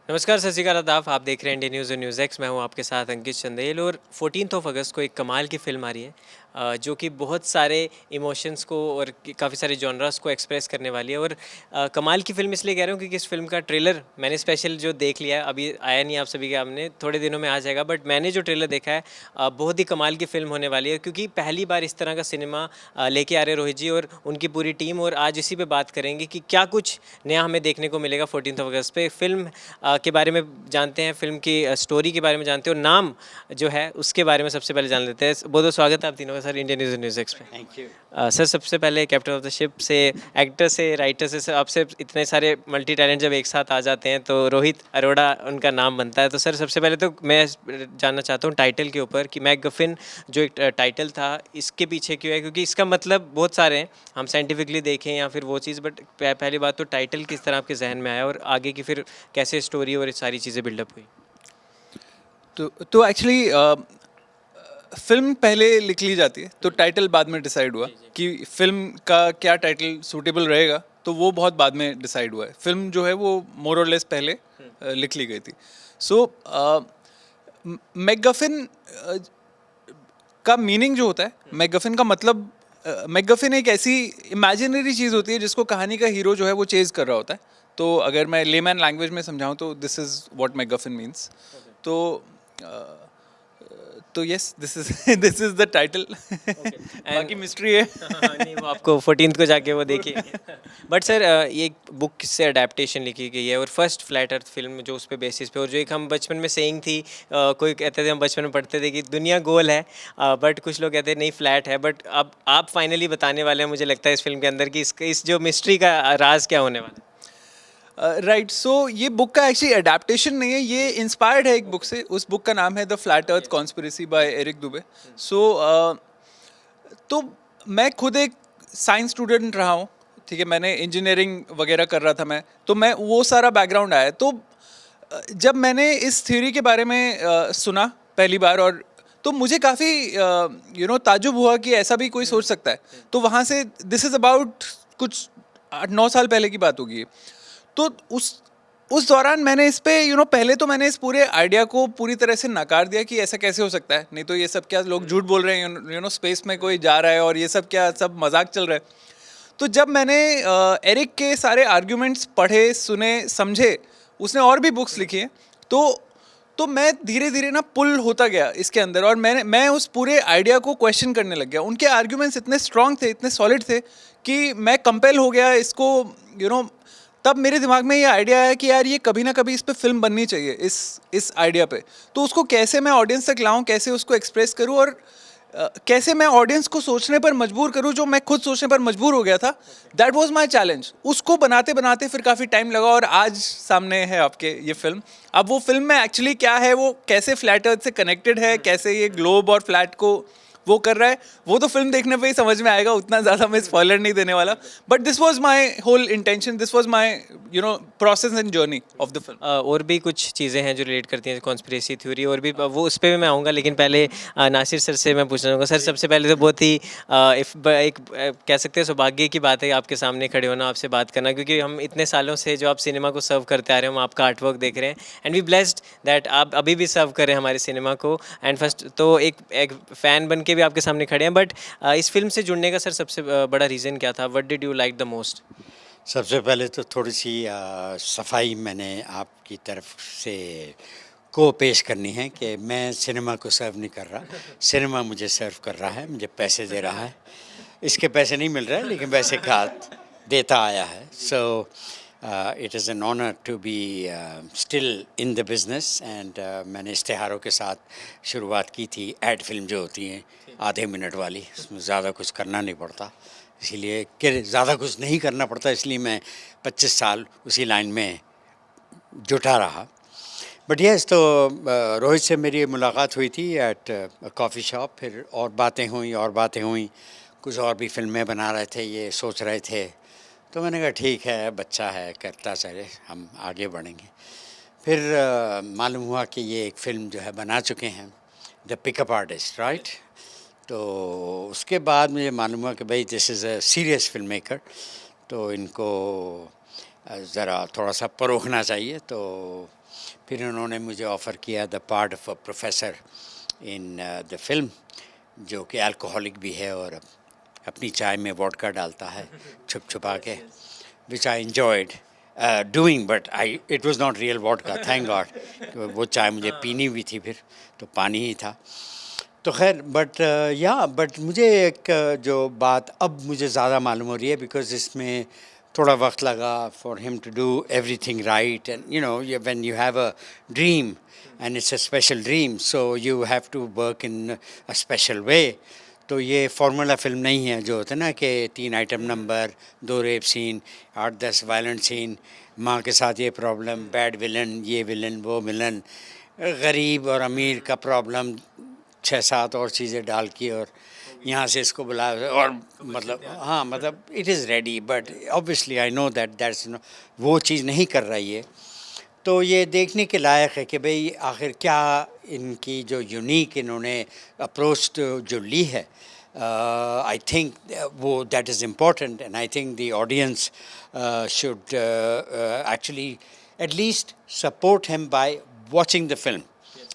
नमस्कार, सत श्री अकाल, आदाब। आप देख रहे हैं इंडियन न्यूज़ और न्यूज़ एक्स। मैं हूं आपके साथ अंकित चंदेल। और 14 अगस्त को एक कमाल की फ़िल्म आ रही है जो कि बहुत सारे इमोशंस को और काफ़ी सारे जॉनरास को एक्सप्रेस करने वाली है। और कमाल की फ़िल्म इसलिए कह रहा हूँ क्योंकि इस फिल्म का ट्रेलर मैंने स्पेशल जो देख लिया है, अभी आया नहीं आप सभी के सामने, थोड़े दिनों में आ जाएगा। बट मैंने जो ट्रेलर देखा है बहुत ही कमाल की फ़िल्म होने वाली है, क्योंकि पहली बार इस तरह का सिनेमा लेके आ रहे रोहित जी और उनकी पूरी टीम। और आज इसी पे बात करेंगे कि क्या कुछ नया हमें देखने को मिलेगा 14 अगस्त पे। फिल्म के बारे में जानते हैं, फिल्म की स्टोरी के बारे में जानते हैं, और नाम जो है उसके बारे में सबसे पहले जान लेते हैं। बहुत बहुत स्वागत है आप तीनों का sir Indian news news X पे। Thank you. सर, सबसे पहले कैप्टन ऑफ द शिप से, एक्टर से, राइटर से, सर आपसे इतने सारे मल्टी टैलेंट जब एक साथ आ जाते हैं तो रोहित अरोड़ा उनका नाम बनता है। तो सर सबसे पहले तो मैं जानना चाहता हूँ टाइटल के ऊपर कि मैकगफिन जो एक टाइटल था, इसके पीछे क्यों है? क्योंकि इसका मतलब बहुत सारे हैं, हम साइंटिफिकली देखें या फिर वो चीज़, बट पहली बात तो टाइटल किस तरह आपके जहन में आया और आगे की फिर कैसे स्टोरी और ये सारी चीज़ें बिल्डअप हुई? तो एक्चुअली फिल्म पहले लिख ली जाती है तो टाइटल बाद में डिसाइड हुआ कि फिल्म का क्या टाइटल सूटेबल रहेगा, तो वो बहुत बाद में डिसाइड हुआ है। फिल्म जो है वो मोर और लेस पहले लिख ली गई थी। सो मैकगफिन का मीनिंग जो होता है, मैकगफिन का मतलब, मैकगफिन एक ऐसी इमेजिनरी चीज़ होती है जिसको कहानी का हीरो जो है वो चेज कर रहा होता है। तो अगर मैं लेमैन लैंग्वेज में समझाऊं तो this is what MacGuffin means. तो तो yes, this is this is the title. बाकी मिस्ट्री है। नहीं, वो आपको 14 को जाके वो देखिए। बट सर ये एक बुक से अडेप्टेशन लिखी गई है और फर्स्ट फ्लैट अर्थ फिल्म जो उस पे बेसिस पे, और जो एक हम बचपन में सेइंग थी, कोई कहते थे, हम बचपन में पढ़ते थे कि दुनिया गोल है, बट कुछ लोग कहते हैं नहीं फ्लैट है। बट अब आप फाइनली बताने वाले हैं, मुझे लगता है इस फिल्म के अंदर कि इस जो मिस्ट्री का राज क्या होने वाला है। राइट, सो ये बुक का एक्चुअली अडेप्टेशन नहीं है, ये इंस्पायर्ड है एक बुक से। उस बुक का नाम है the flat earth conspiracy by Eric Dubay. So तो मैं खुद एक साइंस स्टूडेंट रहा हूँ, ठीक है। मैंने इंजीनियरिंग वगैरह कर रहा था मैं, तो मैं वो सारा बैकग्राउंड आया। तो जब मैंने इस थ्योरी के बारे में सुना पहली बार, और तो मुझे काफ़ी ताजुब हुआ कि ऐसा भी कोई सोच सकता है। तो वहाँ से, दिस इज़ अबाउट कुछ 8-9 साल पहले की बात होगी। तो उस दौरान मैंने इस पे पहले तो मैंने इस पूरे आइडिया को पूरी तरह से नकार दिया कि ऐसा कैसे हो सकता है, नहीं तो ये सब क्या लोग झूठ बोल रहे हैं, स्पेस में कोई जा रहा है और ये सब क्या सब मजाक चल रहा है। तो जब मैंने एरिक के सारे आर्ग्यूमेंट्स पढ़े, सुने, समझे, उसने और भी बुक्स लिखी हैं, तो मैं धीरे धीरे ना पुल होता गया इसके अंदर, और मैं उस पूरे आइडिया को क्वेश्चन करने लग गया। उनके आर्ग्यूमेंट्स इतने स्ट्रांग थे, इतने सॉलिड थे कि मैं कंपेल हो गया इसको। तब मेरे दिमाग में ये आइडिया आया कि यार ये कभी ना कभी इस पे फिल्म बननी चाहिए, इस आइडिया पे। तो उसको कैसे मैं ऑडियंस तक लाऊं, कैसे उसको एक्सप्रेस करूं, और कैसे मैं ऑडियंस को सोचने पर मजबूर करूं जो मैं खुद सोचने पर मजबूर हो गया था। That was my challenge. उसको बनाते बनाते फिर काफ़ी टाइम लगा, और आज सामने है आपके ये फिल्म। अब वो फिल्म में एक्चुअली क्या है, वो कैसे फ्लैट अर्थ से कनेक्टेड है, कैसे ये ग्लोब और फ्लैट को वो कर रहा है, वो तो फिल्म देखने पे ही समझ में आएगा। उतना ज़्यादा मैं स्पॉइलर नहीं देने वाला। But this was my whole intention, this was my process and journey of the film. और भी कुछ चीज़ें हैं जो रिलेट करती हैं कॉन्स्पिरेसी थ्योरी, और भी वो उस पर भी मैं आऊँगा। लेकिन पहले नासिर सर से मैं पूछना चाहूँगा। सर सबसे पहले तो बहुत ही कह सकते हैं सौभाग्य की बात है आपके सामने खड़े होना, आपसे बात करना, क्योंकि हम इतने सालों से जो आप सिनेमा को सर्व करते आ रहे हैं, हम आपका आर्टवर्क देख रहे हैं, एंड वी ब्लेस्ड दैट आप अभी भी सर्व कर रहे हैं हमारे सिनेमा को। एंड फर्स्ट तो एक फ़ैन बन के भी आपके सामने खड़े हैं। बट इस फिल्म से जुड़ने का सर सबसे बड़ा रीज़न क्या था? What did you like the most? सबसे पहले तो थोड़ी सी सफाई मैंने आपकी तरफ से को पेश करनी है कि मैं सिनेमा को सर्व नहीं कर रहा, सिनेमा मुझे सर्व कर रहा है, मुझे पैसे दे रहा है। इसके पैसे नहीं मिल रहे हैं लेकिन पैसे का देता आया है। So it is an honour to be still in the business. And मैंने इश्तिहारों के साथ शुरुआत की थी। एड फिल्म जो होती हैं आधे मिनट वाली, उसमें ज़्यादा कुछ करना नहीं पड़ता, इसीलिए कि ज़्यादा कुछ नहीं करना पड़ता, इसलिए मैं 25 साल उसी लाइन में जुटा रहा। बट यस, तो रोहित से मेरी मुलाकात हुई थी एट कॉफ़ी शॉप। फिर और बातें हुई, कुछ और भी फिल्में बना रहे थे, ये सोच रहे थे। तो मैंने कहा ठीक है, बच्चा है, करता चले, हम आगे बढ़ेंगे। फिर मालूम हुआ कि ये एक फ़िल्म जो है बना चुके हैं, द पिकअप आर्टिस्ट, राइट। तो उसके बाद मुझे मालूम हुआ कि भाई this is a serious film maker, तो इनको ज़रा थोड़ा सा परोखना चाहिए। तो फिर उन्होंने मुझे ऑफ़र किया the part of a professor in the film, जो कि अल्कोहलिक भी है और अपनी चाय में वोडका डालता है छुप छुपा के, विच आई enjoyed doing, but it was not real vodka, thank God। वो चाय मुझे पीनी भी थी फिर, तो पानी ही था। तो खैर बट मुझे एक जो बात अब मुझे ज़्यादा मालूम हो रही है, बिकॉज इसमें थोड़ा वक्त लगा for him to do everything right, and you know when you have a dream and it's a special dream, so you have to work in a special way. तो ये फार्मूला फिल्म नहीं है जो होता है ना कि 3 item number, 2 rape scene, 8-10 violent scene, माँ के साथ ये प्रॉब्लम, बैड विलन, ये विलन, वो विलन, गरीब और अमीर का प्रॉब्लम, 6-7 और चीज़ें डाल के और यहाँ से इसको बुला, और मतलब हाँ, मतलब it is ready, but obviously I know that's no, वो चीज़ नहीं कर रहा ये। तो ये देखने के लायक है कि भाई आखिर क्या इनकी जो यूनिक इन्होंने अप्रोच जो ली है, आई थिंक वो that is important, and I think the audience should actually at least support him by watching the film.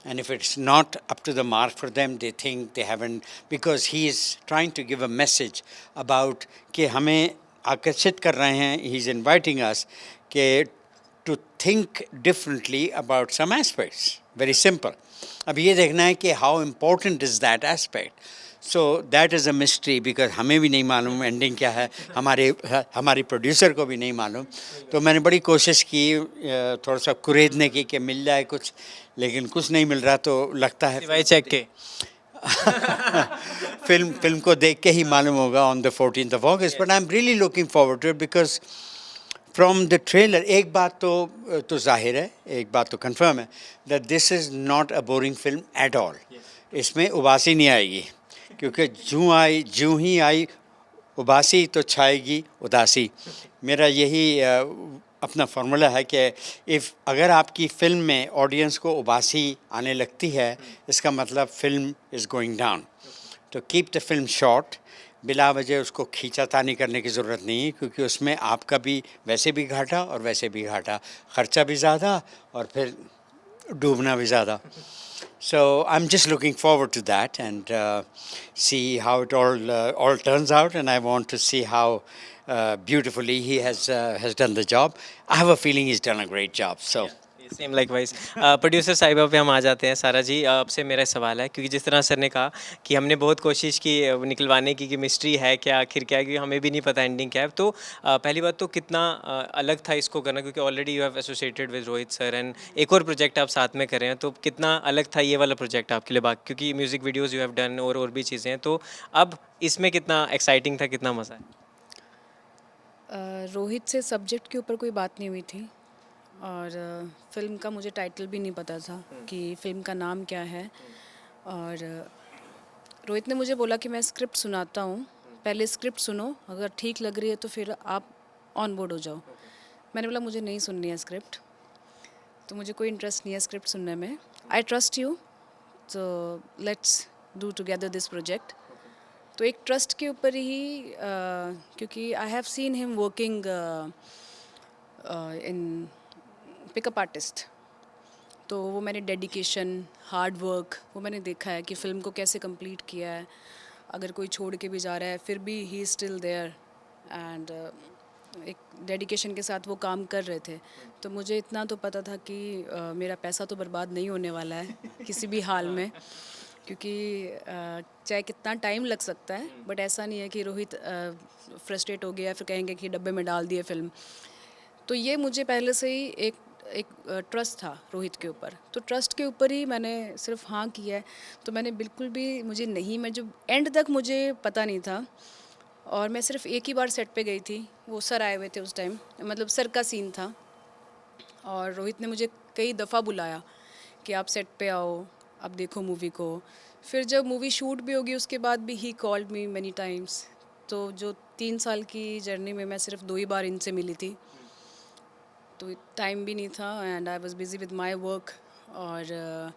And if it's not up to the mark for them, they think they haven't, because he is trying to give a message about कि हमें आकर्षित कर रहे हैं, he is inviting us कि to think differently about some aspects. Very simple. अब ये देखना है कि how important is that aspect. So that is a mystery, because हमें भी नहीं मालूम एंडिंग क्या है, हमारी प्रोड्यूसर को भी नहीं मालूम। तो मैंने बड़ी कोशिश की थोड़ा सा कुरेदने की कि मिल जाए कुछ, लेकिन कुछ नहीं मिल रहा। तो लगता है सिवाय चेक के। फिल्म को देख के ही मालूम होगा on the 14th of August, but I am really looking forward to it, because from the trailer एक बात तो जाहिर है, एक बात तो कंफर्म है, that this is not a boring film at all. इसमें उबासी नहीं आएगी, क्योंकि जूँ ही आई उबासी तो छाएगी उदासी। मेरा यही अपना फार्मूला है कि अगर आपकी फ़िल्म में ऑडियंस को उबासी आने लगती है, इसका मतलब फ़िल्म इज़ गोइंग डाउन। तो कीप द फिल्म शॉर्ट, बिला वजह उसको खींचातानी करने की ज़रूरत नहीं है, क्योंकि उसमें आपका भी वैसे भी घाटा और वैसे भी घाटा, ख़र्चा भी ज़्यादा और फिर डूबना भी ज़्यादा। So I'm just looking forward to that, and see how it all turns out, and I want to see how beautifully he has done the job. I have a feeling he's done a great job. So same likewise. Producer साहिबा पे हम आ जाते हैं। सारा जी, आपसे मेरा सवाल है, क्योंकि जिस तरह सर ने कहा कि हमने बहुत कोशिश की निकलवाने की कि मिस्ट्री है क्या, आखिर क्या है, क्योंकि हमें भी नहीं पता एंडिंग क्या है। तो पहली बात तो कितना अलग था इसको करना, क्योंकि already you have associated with Rohit sir, and एक और प्रोजेक्ट आप साथ में कर रहे हैं, तो कितना अलग था ये वाला प्रोजेक्ट आपके लिए बाकी, क्योंकि music videos you have done और भी चीज़ें हैं, तो अब इसमें कितना एक्साइटिंग था, कितना मज़ा है? रोहित से सब्जेक्ट के ऊपर कोई बात नहीं हुई थी, और फिल्म का मुझे टाइटल भी नहीं पता था कि फ़िल्म का नाम क्या है। और रोहित ने मुझे बोला कि मैं स्क्रिप्ट सुनाता हूँ, पहले स्क्रिप्ट सुनो, अगर ठीक लग रही है तो फिर आप ऑन बोर्ड हो जाओ। मैंने बोला मुझे नहीं सुननी है स्क्रिप्ट, तो मुझे कोई इंटरेस्ट नहीं है स्क्रिप्ट सुनने में। आई ट्रस्ट यू, तो let's do together this project. तो एक ट्रस्ट के ऊपर ही क्योंकि I have seen him working in pickup artist, तो वो मैंने डेडिकेशन, हार्ड वर्क, वो मैंने देखा है कि फ़िल्म को कैसे कंप्लीट किया है। अगर कोई छोड़ के भी जा रहा है फिर भी he is still there, and एक डेडिकेशन के साथ वो काम कर रहे थे। तो मुझे इतना तो पता था कि मेरा पैसा तो बर्बाद नहीं होने वाला है किसी भी हाल में, क्योंकि चाहे कितना टाइम लग सकता है, बट ऐसा नहीं है कि रोहित फ्रस्ट्रेट हो गया फिर कहेंगे कि डब्बे में डाल दिए फ़िल्म। तो ये मुझे पहले से ही एक ट्रस्ट था रोहित के ऊपर, तो ट्रस्ट के ऊपर ही मैंने सिर्फ हाँ किया है। तो मैंने बिल्कुल भी मुझे नहीं, मैं जो एंड तक मुझे पता नहीं था, और मैं सिर्फ एक ही बार सेट पे गई थी, वो सर आए हुए थे उस टाइम, मतलब सर का सीन था, और रोहित ने मुझे कई दफ़ा बुलाया कि आप सेट पे आओ, आप देखो मूवी को। फिर जब मूवी शूट भी होगी उसके बाद भी he called me many times. तो जो 3 साल की जर्नी में मैं सिर्फ 2 ही बार इनसे मिली थी, तो टाइम भी नहीं था, and I was busy with my work. और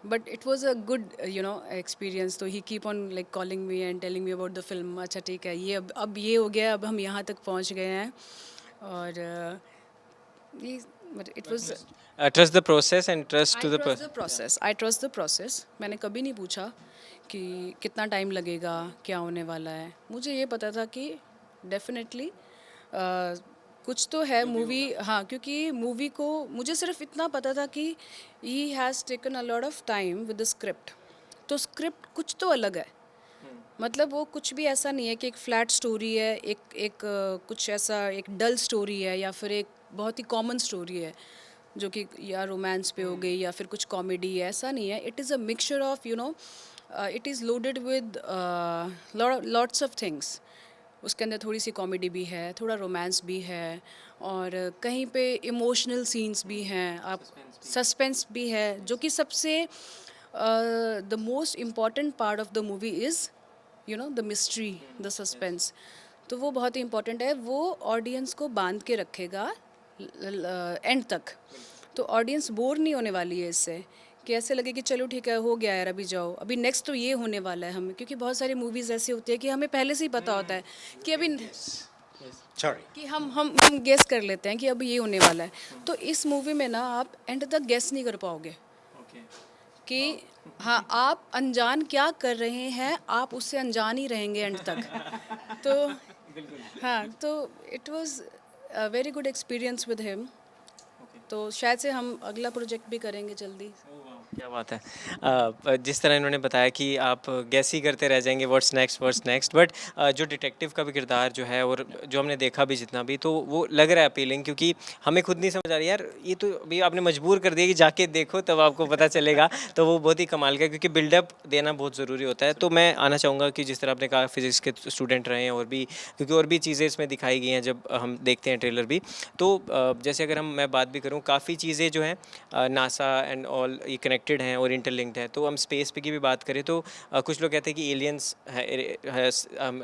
but it was a good experience. तो he keep on like calling me and telling me about the film. अच्छा ठीक है, ये अब ये हो गया, अब हम यहाँ तक पहुँच गए हैं, और ये it was trust the process and trust to the I trust the process. मैंने कभी नहीं पूछा कि कितना टाइम लगेगा, क्या होने वाला है। मुझे ये पता था कि डेफिनेटली कुछ तो है मूवी। हाँ, क्योंकि मूवी को मुझे सिर्फ इतना पता था कि he has taken a lot of time with the script. तो स्क्रिप्ट कुछ तो अलग है, मतलब वो कुछ भी ऐसा नहीं है कि एक फ्लैट स्टोरी है, कुछ ऐसा एक डल स्टोरी है या फिर एक बहुत ही कॉमन स्टोरी है जो कि या रोमांस पे हो गई या फिर कुछ कॉमेडी है। ऐसा नहीं है। It is a mixture of it is loaded with lots of things. उसके अंदर थोड़ी सी कॉमेडी भी है, थोड़ा रोमांस भी है, और कहीं पे इमोशनल सीन्स भी हैं, आप सस्पेंस भी है, जो कि सबसे the most important part of the movie is the mystery, the suspense. तो वो बहुत ही इम्पॉर्टेंट है। वो ऑडियंस को बांध के रखेगा एंड तक। तो ऑडियंस बोर नहीं होने वाली है इससे, कि ऐसे लगे कि चलो ठीक है, हो गया यार, अभी जाओ, अभी नेक्स्ट तो ये होने वाला है हमें। क्योंकि बहुत सारी मूवीज़ ऐसी होती है कि हमें पहले से ही पता होता है कि अभी सॉरी। कि हम गेस कर लेते हैं कि अभी ये होने वाला है। तो इस मूवी में ना आप एंड तक गेस नहीं कर पाओगे कि हाँ, आप अनजान क्या कर रहे हैं, आप उससे अनजान ही रहेंगे एंड तक। तो हाँ, तो it was a very good experience with him. तो शायद से हम अगला प्रोजेक्ट भी करेंगे जल्दी। क्या बात है। जिस तरह इन्होंने बताया कि आप गैस ही करते रह जाएंगे व्हाट्स नेक्स्ट, बट जो डिटेक्टिव का भी किरदार जो है और जो हमने देखा भी जितना भी, तो वो लग रहा है अपीलिंग, क्योंकि हमें खुद नहीं समझ आ रही यार, ये तो अभी आपने मजबूर कर दिया कि जाके देखो तब आपको पता चलेगा। तो वो बहुत ही कमाल का है, क्योंकि बिल्डअप देना बहुत ज़रूरी होता है। तो मैं आना चाहूँगा कि जिस तरह आपने कहा फिजिक्स के स्टूडेंट रहे हैं, और भी क्योंकि और भी चीज़ें इसमें दिखाई गई हैं जब हम देखते हैं ट्रेलर भी। तो जैसे अगर मैं बात भी करूँ, काफ़ी चीज़ें जो हैं नासा एंड ऑल ये कनेक्टेड हैं और इंटरलिंक्ड हैं। तो हम स्पेस पे की भी बात करें तो कुछ लोग कहते हैं कि एलियंस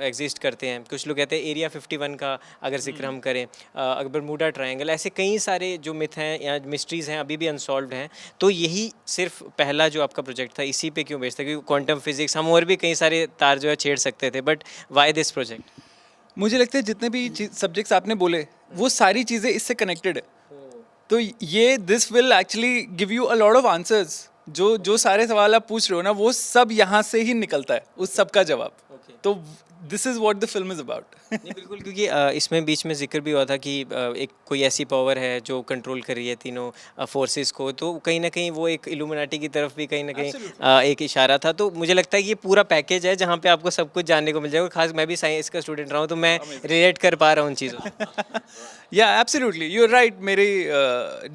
एग्जिस्ट करते हैं, कुछ लोग कहते हैं एरिया 51 का अगर जिक्र हम करें, बरमूडा ट्रायंगल, ऐसे कई सारे जो मिथ हैं या मिस्ट्रीज़ हैं अभी भी अनसॉल्व्ड हैं। तो यही सिर्फ पहला जो आपका प्रोजेक्ट था इसी पे क्यों बेस्ड था? क्योंकि क्वांटम फिजिक्स हम और भी कई सारे तार जो है छेड़ सकते थे, बट वाई दिस प्रोजेक्ट? मुझे लगता है जितने भी सब्जेक्ट्स आपने बोले वो सारी चीज़ें इससे कनेक्टेड है। तो ये this will actually give you a lot of answers. जो सारे सवाल आप पूछ रहे हो ना, वो सब यहाँ से ही निकलता है, उस सब का जवाब। तो this is what the film is about. नहीं बिल्कुल, क्योंकि इसमें बीच में जिक्र भी हुआ था कि एक कोई ऐसी पावर है जो कंट्रोल कर रही है तीनों फोर्सेस को। तो कहीं ना कहीं वो एक इल्यूमिनाटी की तरफ भी कहीं ना कहीं एक इशारा था। तो मुझे लगता है कि ये पूरा पैकेज है जहाँ पे आपको सब कुछ जानने को मिल जाएगा। खास मैं भी साइंस का स्टूडेंट रहा हूँ, तो मैं रिलेट कर पा रहा हूँ उन चीज़ों से। या एब्सोल्युटली यू आर राइट। मेरी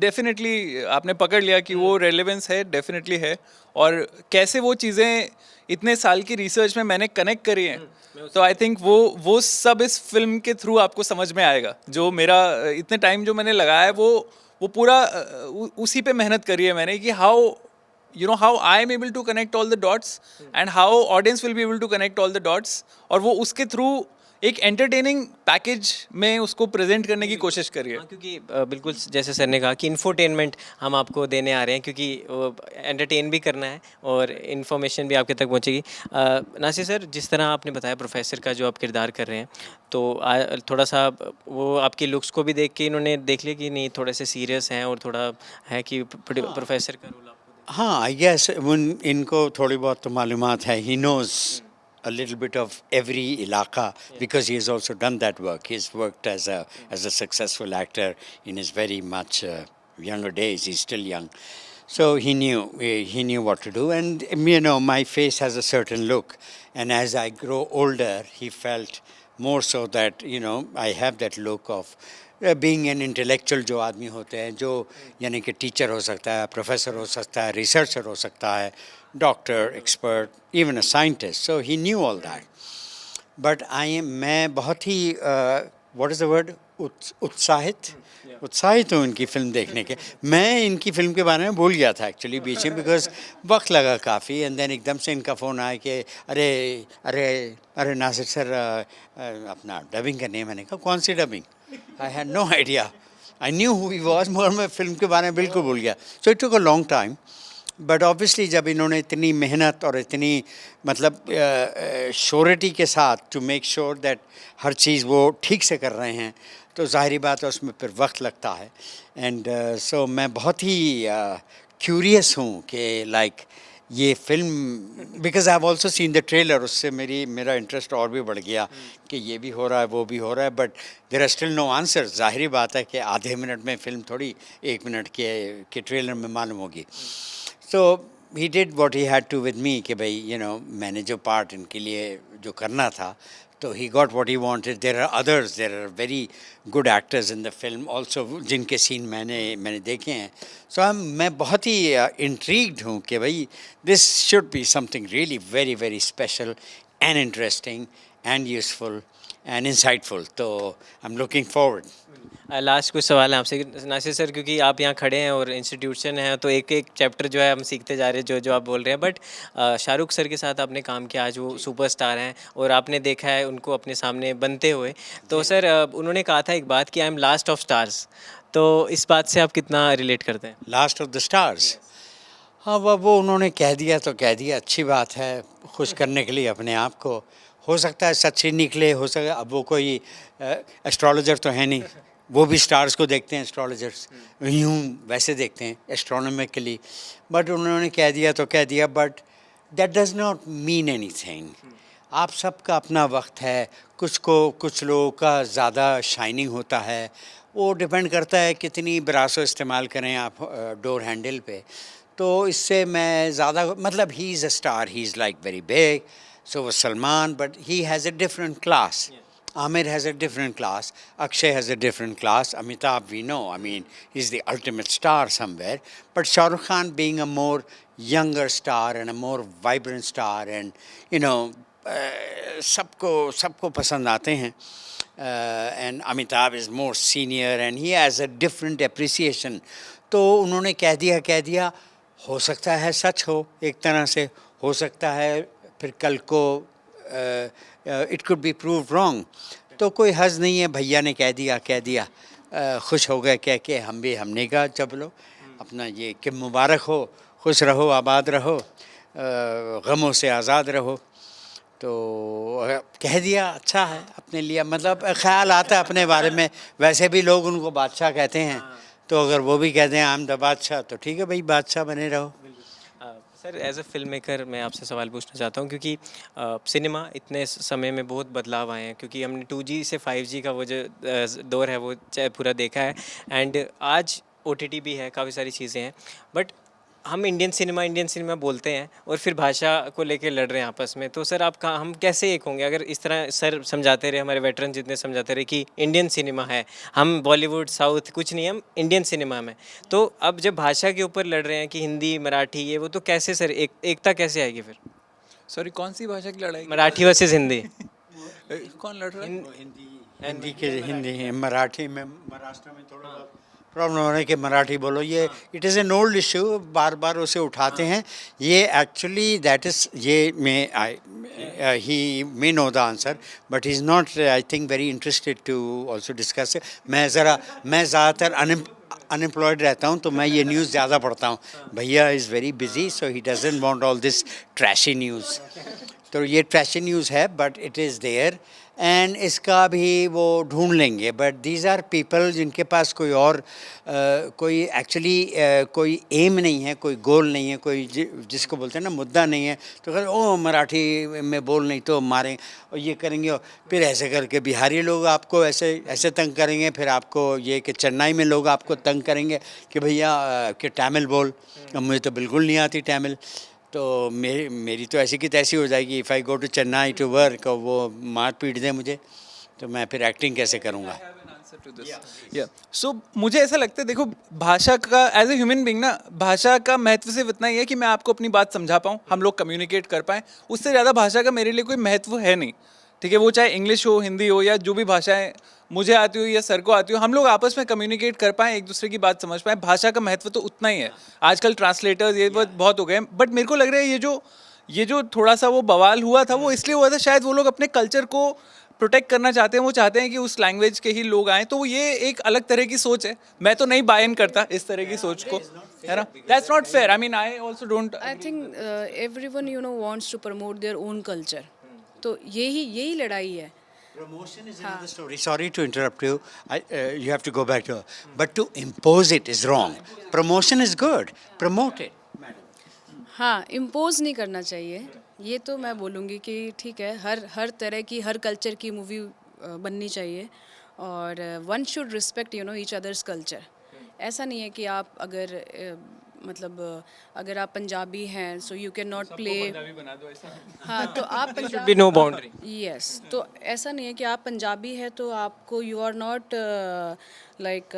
डेफिनेटली आपने पकड़ लिया कि वो रेलेवेंस है, डेफिनेटली है। और कैसे वो चीज़ें इतने साल की रिसर्च में मैंने कनेक्ट करी हैं, तो आई थिंक वो सब इस फिल्म के थ्रू आपको समझ में आएगा। जो मेरा इतने टाइम जो मैंने लगाया है, वो पूरा उसी पे मेहनत करी है मैंने, कि how I am able to connect all the dots and how audience will be able to connect all the dots, और वो उसके थ्रू एक एंटरटेनिंग पैकेज में उसको प्रेजेंट करने की कोशिश करी है। हाँ, क्योंकि बिल्कुल जैसे सर ने कहा कि इन्फोटेनमेंट हम आपको देने आ रहे हैं, क्योंकि एंटरटेन भी करना है और इन्फॉर्मेशन भी आपके तक पहुंचेगी। नासिर सर, जिस तरह आपने बताया प्रोफेसर का जो आप किरदार कर रहे हैं, तो थोड़ा सा वो आपके लुक्स को भी देख के इन्होंने देख लिया कि नहीं थोड़े से सीरियस हैं और थोड़ा है कि प्रोफेसर का रोल आपको हाँ, आई गेस इनको थोड़ी बहुत तो मालूमात है। He knows a little bit of every ilaka because he has also done that work. He's worked as a successful actor in his very much younger days. He's still young, so he knew what to do. And my face has a certain look, and as I grow older, he felt more so that I have that look of being an intellectual. जो आदमी होते हैं, जो यानी कि teacher हो सकता है, प्रोफेसर हो सकता है, रिसर्चर हो सकता है, doctor, expert, even a scientist. So he knew all that. But मैं बहुत ही व्हाट इज़ द वर्ड, उत्साहित हूँ इनकी फ़िल्म देखने के. मैं इनकी फ़िल्म के बारे में भूल गया था एक्चुअली बीच में, बिकॉज वक्त लगा काफ़ी. एंड देन एकदम से इनका फ़ोन आया कि अरे नासिर सर अपना डबिंग करनी है. मैंने कहा कौन सी dubbing? I had no idea. I knew who he was, मगर मैं फ़िल्म के बारे में बिल्कुल भूल गया. So it took a long time. But obviously जब इन्होंने इतनी मेहनत और इतनी मतलब श्योरिटी के साथ टू मेक श्योर दैट हर चीज़ वो ठीक से कर रहे हैं, तो ज़ाहिरी बात है उसमें फिर वक्त लगता है. एंड सो मैं बहुत ही क्यूरियस हूँ कि लाइक ये film, because I have also seen the trailer, उससे मेरा इंटरेस्ट और भी बढ़ गया कि ये भी हो रहा है वो भी हो रहा है. But there are still no answer. ज़ाहिरी बात है कि आधे मिनट में फिल्म थोड़ी 1 मिनट के ट्रेलर में मालूम होगी. So he did what he had to with me कि भाई मैंने जो पार्ट इनके लिए जो करना था, तो he got what he wanted. There are others, there are very good actors in the film also जिनके सीन मैंने देखे हैं. So मैं बहुत ही intrigued हूँ कि भाई this should be something really very very special and interesting and useful and insightful. तो I'm looking forward. लास्ट कुछ सवाल है आपसे नासिर सर, क्योंकि आप यहाँ खड़े हैं और इंस्टीट्यूशन है, तो एक एक चैप्टर जो है हम सीखते जा रहे हैं जो जो आप बोल रहे हैं. बट शाहरुख सर के साथ आपने काम किया, आज वो सुपरस्टार हैं और आपने देखा है उनको अपने सामने बनते हुए. तो सर उन्होंने कहा था एक बात कि I am last of stars, तो इस बात से आप कितना रिलेट करते हैं? लास्ट ऑफ द स्टार्स, हाँ वो उन्होंने कह दिया तो कह दिया, अच्छी बात है, खुश करने के लिए अपने आप को. हो सकता है सच्ची निकले, हो सकता है. अब वो कोई एस्ट्रोलॉजर तो है नहीं, वो भी स्टार्स को देखते हैं एस्ट्रोलॉजर्स, यूँ वैसे देखते हैं एस्ट्रोनॉमिकली. बट उन्होंने कह दिया तो कह दिया, but that does not mean anything. आप सबका अपना वक्त है. कुछ लोगों का ज़्यादा शाइनिंग होता है, वो डिपेंड करता है कितनी ब्रासो इस्तेमाल करें आप डोर हैंडल पे. तो इससे मैं ज़्यादा मतलब he is a star, he is like very big. So वो Salman, but he has a different class. Amir has a different class, Akshay has a different class, Amitabh we know, I mean, he's the ultimate star somewhere. But Shah Rukh Khan being a more younger star and a more vibrant star, and सबको पसंद आते हैं. And Amitabh is more senior and he has a different appreciation. तो उन्होंने कह दिया, हो सकता है सच हो, एक तरह से हो सकता है फिर कल को it could be prove wrong. तो कोई हर्ज नहीं है, भैया ने कह दिया, खुश हो गए कह के, हमने कहा चलो अपना ये कि मुबारक हो, खुश रहो, आबाद रहो, गमों से आज़ाद रहो. तो कह दिया, अच्छा है अपने लिए, मतलब ख्याल आता है अपने बारे में. वैसे भी लोग उनको बादशाह कहते हैं, तो अगर वो भी कहते हैं आई एम द बादशाह, तो ठीक है भाई, बादशाह बने रहो. Sir as a film maker मैं आपसे सवाल पूछना चाहता हूँ, क्योंकि सिनेमा इतने समय में बहुत बदलाव आए हैं, क्योंकि हमने 2G से 5G का वो जो दौर है वो पूरा देखा है. एंड आज OTT भी है, काफ़ी सारी चीज़ें हैं. बट हम इंडियन सिनेमा बोलते हैं और फिर भाषा को लेके लड़ रहे हैं आपस में. तो सर हम कैसे एक होंगे अगर इस तरह सर समझाते रहे, हमारे वेटरन जितने समझाते रहे कि इंडियन सिनेमा है, हम बॉलीवुड साउथ कुछ नहीं, हम इंडियन सिनेमा में. तो अब जब भाषा के ऊपर लड़ रहे हैं कि हिंदी मराठी ये वो, तो कैसे सर एकता कैसे आएगी फिर? सॉरी, कौन सी भाषा की लड़ाई? मराठी वर्सेस हिंदी. कौन लड़ रहा है? हिंदी मराठी में, महाराष्ट्र में थोड़ा बहुत प्रॉब्लम हो रहा है कि मराठी बोलो. ये it is an old issue, बार बार उसे उठाते हैं. ये एक्चुअली दैट इज़, ये में he may know the answer, but he is not I think very interested to also discuss. मैं ज़्यादातर अनएम्प्लॉयड रहता हूँ, तो मैं ये न्यूज़ ज़्यादा पढ़ता हूँ. भैया is very busy, so he doesn't want all this trashy news. तो ये ट्रैशी न्यूज़ है, but it is there and इसका भी वो ढूंढ लेंगे. बट दीज आर पीपल जिनके पास कोई और कोई एक्चुअली कोई एम नहीं है, कोई गोल नहीं है, कोई जिसको बोलते हैं ना मुद्दा नहीं है. तो कहते ओ मराठी में बोल नहीं तो मारें और ये करेंगे, और फिर ऐसे करके बिहारी लोग आपको ऐसे तंग करेंगे. फिर आपको ये कि चेन्नई में लोग आपको तंग करेंगे कि भैया कि तमिल बोल. अब मुझे तो बिल्कुल नहीं आती तमिल, तो मेरी तो ऐसी की तैसी हो जाएगी. If I go to Chennai to work और वो मार पीट दें मुझे, तो मैं फिर एक्टिंग कैसे करूँगा? सो मुझे ऐसा लगता है, देखो भाषा का एज ए ह्यूमन बीइंग ना, भाषा का महत्व सिर्फ इतना ही है कि मैं आपको अपनी बात समझा पाऊँ, हम लोग कम्युनिकेट कर पाएँ. उससे ज़्यादा भाषा का मेरे लिए कोई महत्व है नहीं. ठीक है, वो चाहे इंग्लिश हो, हिंदी हो, या जो भी भाषाएं मुझे आती हो या सर को आती हो, हम लोग आपस में कम्युनिकेट कर पाएँ, एक दूसरे की बात समझ पाएँ. भाषा का महत्व तो उतना ही है. आजकल ट्रांसलेटर्स ये बहुत हो गए हैं. बट मेरे को लग रहा है ये जो थोड़ा सा वो बवाल हुआ था, वो इसलिए हुआ था शायद वो लोग अपने कल्चर को प्रोटेक्ट करना चाहते हैं. वो चाहते हैं कि उस लैंग्वेज के ही लोग आएँ. तो ये एक अलग तरह की सोच है. मैं तो नहीं बाय इन करता इस तरह की सोच को. है ना? That's not fair. I mean, I also don't. I think everyone wants to promote their own culture. तो यही लड़ाई है. Promotion is another story. Sorry to interrupt you. You have to go back to. But to impose it is wrong. Promotion is good. Promote it. हाँ, impose नहीं करना चाहिए. ये तो मैं बोलूँगी कि ठीक है, हर तरह की, हर कल्चर की मूवी बननी चाहिए और one should respect each others culture. ऐसा नहीं है कि आप अगर मतलब अगर आप पंजाबी हैं so you can not play. हाँ, तो आप should be no boundary. Yes, तो ऐसा नहीं है कि आप पंजाबी है तो आपको you are not like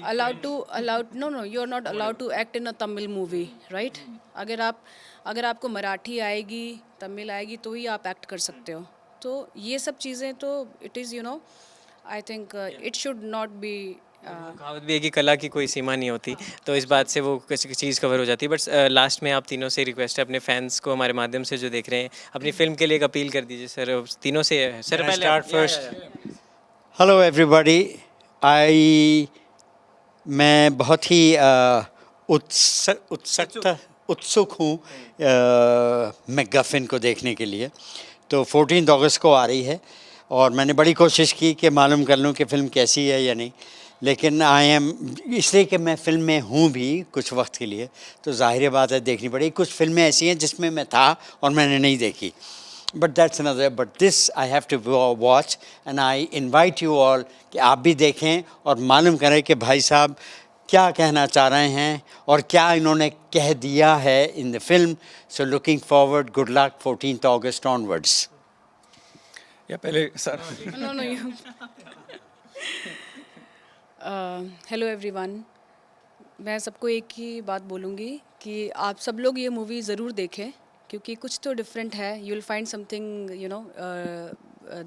allowed no you are not allowed to act in a Tamil movie, right? अगर आपको मराठी आएगी, तमिल आएगी तो ही आप एक्ट कर सकते हो. तो ये सब चीज़ें तो it is I think it should not be. कहावत भी है कि कला की कोई सीमा नहीं होती, तो इस बात से वो कुछ चीज़ कवर हो जाती है. बट लास्ट में आप तीनों से रिक्वेस्ट है, अपने फैंस को हमारे माध्यम से जो देख रहे हैं, अपनी फिल्म के लिए एक अपील कर दीजिए सर. तीनों से सर Can I पहले start first? Hello everybody. मैं बहुत ही उत्सुक हूँ मैकगफिन को देखने के लिए. तो 14 अगस्त को आ रही है और मैंने बड़ी कोशिश की कि मालूम कर लूँ कि फ़िल्म कैसी है या नहीं. लेकिन इसलिए कि मैं फ़िल्म में हूँ भी कुछ वक्त के लिए, तो ज़ाहिर बात है देखनी पड़ेगी. कुछ फ़िल्में ऐसी हैं जिसमें मैं था और मैंने नहीं देखी. But that's another. But this I have to watch and I invite you all कि आप भी देखें और मालूम करें कि भाई साहब क्या कहना चाह रहे हैं और क्या इन्होंने कह दिया है in the film. So looking forward. Good luck 14 August onwards. या पहले sir. No, you. Hello everyone. मैं सबको एक ही बात बोलूँगी कि आप सब लोग ये मूवी ज़रूर देखें क्योंकि कुछ तो डिफरेंट है. You will find something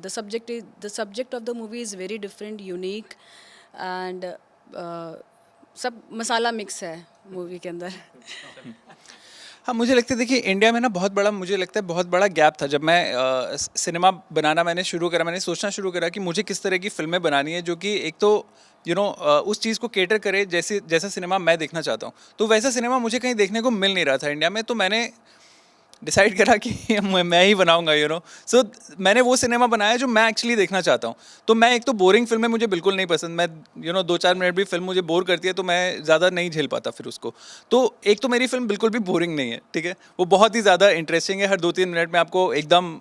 the subject of the movie is very different, unique and सब मसाला मिक्स है मूवी के अंदर. हाँ, मुझे लगता है देखिए इंडिया में ना मुझे लगता है बहुत बड़ा गैप था. जब मैं सिनेमा बनाना मैंने सोचना शुरू करा कि मुझे किस तरह की फ़िल्में बनानी है जो कि एक तो उस चीज़ को केटर करे जैसा सिनेमा मैं देखना चाहता हूँ. तो वैसा सिनेमा मुझे कहीं देखने को मिल नहीं रहा था इंडिया में. तो मैंने डिसाइड करा कि मैं ही बनाऊंगा. सो मैंने वो सिनेमा बनाया जो मैं एक्चुअली देखना चाहता हूँ. तो मैं एक तो बोरिंग फिल्में मुझे बिल्कुल नहीं पसंद. मैं 2-4 मिनट भी फिल्म मुझे बोर करती है तो मैं ज़्यादा नहीं झेल पाता फिर उसको. तो एक तो मेरी फिल्म बिल्कुल भी बोरिंग नहीं है, ठीक है. वो बहुत ही ज़्यादा इंटरेस्टिंग है. हर 2-3 मिनट में आपको एकदम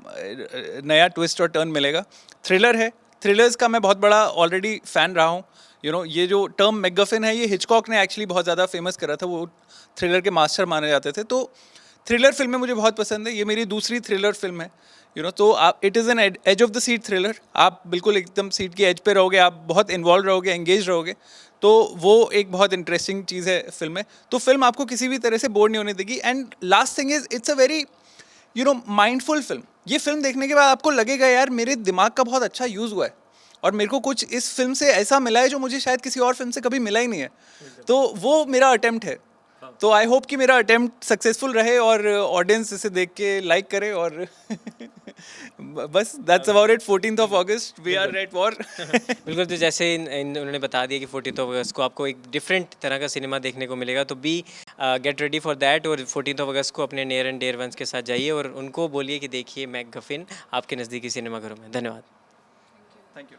नया ट्विस्ट और टर्न मिलेगा. थ्रिलर है. थ्रिलर्स का मैं बहुत बड़ा ऑलरेडी फ़ैन रहा हूँ. ये जो टर्म मैकगफिन है ये हिचकॉक ने एक्चुअली बहुत ज़्यादा फेमस करा था. वो थ्रिलर के मास्टर माने जाते थे. तो थ्रिलर फिल्में मुझे बहुत पसंद है. ये मेरी दूसरी थ्रिलर फिल्म है. तो आप it is an edge of the seat thriller. आप बिल्कुल एकदम सीट की एज पे रहोगे, आप बहुत इन्वॉल्व रहोगे, एंगेज रहोगे. तो वो एक बहुत इंटरेस्टिंग चीज़ है फिल्म में. तो फिल्म आपको किसी भी तरह से बोर नहीं होने देगी. And last thing is it's a very mindful film. ये फिल्म देखने के बाद आपको लगेगा यार मेरे दिमाग का बहुत अच्छा यूज़ हुआ है और मेरे को कुछ इस फिल्म से ऐसा मिला है जो मुझे शायद किसी और फिल्म से कभी मिला ही नहीं है. तो वो मेरा अटेम्प्ट है. तो आई होप कि मेरा अटेम्प्ट सक्सेसफुल रहे और ऑडियंस इसे देख के लाइक करे. और बस that's about it. 14 August we are at war. बिल्कुल. तो जैसे उन्होंने बता दिया कि 14 अगस्त को आपको एक डिफरेंट तरह का सिनेमा देखने को मिलेगा, तो be get ready for that. और 14 अगस्त को अपने नियर एंड डियर वंस के साथ जाइए और उनको बोलिए कि देखिए मैकगफिन आपके नज़दीकी सिनेमाघरों में. धन्यवाद. Thank you.